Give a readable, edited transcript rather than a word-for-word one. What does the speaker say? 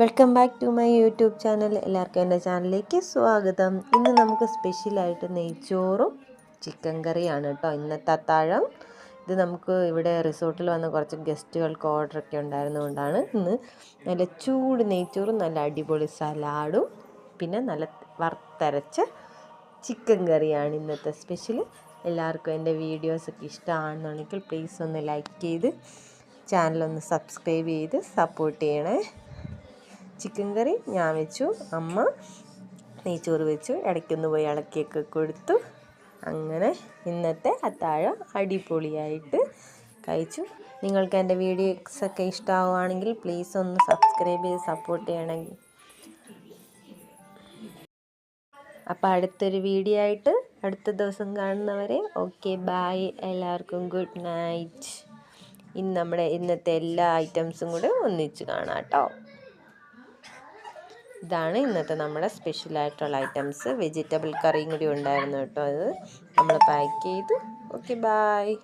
Welcome back to my YouTube channel. എല്ലാവർക്കും എൻ്റെ ചാനലിലേക്ക് സ്വാഗതം. ഇന്ന് നമുക്ക് സ്പെഷ്യലായിട്ട് നെയ്ച്ചോറും ചിക്കൻ കറിയാണ് കേട്ടോ ഇന്നത്തെ അത്താഴം. ഇത് നമുക്ക് ഇവിടെ റിസോർട്ടിൽ വന്ന കുറച്ച് ഗസ്റ്റുകൾക്ക് ഓർഡറൊക്കെ ഉണ്ടായിരുന്നതുകൊണ്ടാണ് ഇന്ന് നല്ല ചൂട് നെയ്ച്ചോറും നല്ല അടിപൊളി സലാഡും പിന്നെ നല്ല വറുത്തരച്ച ചിക്കൻ കറിയാണ് ഇന്നത്തെ സ്പെഷ്യൽ. എല്ലാവർക്കും എൻ്റെ വീഡിയോസൊക്കെ ഇഷ്ടമാണെന്നുണ്ടെങ്കിൽ പ്ലീസ് ഒന്ന് ലൈക്ക് ചെയ്ത് ചാനലൊന്ന് സബ്സ്ക്രൈബ് ചെയ്ത് സപ്പോർട്ട് ചെയ്യണേ. ചിക്കൻ കറി ഞാൻ വെച്ചു, അമ്മ നെയ്ച്ചോറ് വെച്ചു, ഇടയ്ക്കൊന്ന് പോയി ഇളക്കിയൊക്കെ കൊടുത്തു. അങ്ങനെ ഇന്നത്തെ അത്താഴം അടിപൊളിയായിട്ട് കഴിച്ചു. നിങ്ങൾക്ക് എൻ്റെ വീഡിയോസൊക്കെ ഇഷ്ടമാവുകയാണെങ്കിൽ പ്ലീസ് ഒന്ന് സബ്സ്ക്രൈബ് ചെയ്ത് സപ്പോർട്ട് ചെയ്യണമെങ്കിൽ. അപ്പോൾ അടുത്തൊരു വീഡിയോ ആയിട്ട് അടുത്ത ദിവസം കാണുന്നവരെ ഓക്കെ ബായ്. എല്ലാവർക്കും ഗുഡ് നൈറ്റ്. ഇന്ന് നമ്മുടെ ഇന്നത്തെ എല്ലാ ഐറ്റംസും കൂടെ ഒന്നിച്ച് കാണാം കേട്ടോ. ഇതാണ് ഇന്നത്തെ നമ്മുടെ സ്പെഷ്യലായിട്ടുള്ള ഐറ്റംസ്. വെജിറ്റബിൾ കറിയും കൂടി ഉണ്ടായിരുന്നു കേട്ടോ. അത് നമ്മൾ പാക്ക് ചെയ്തു. Okay bye.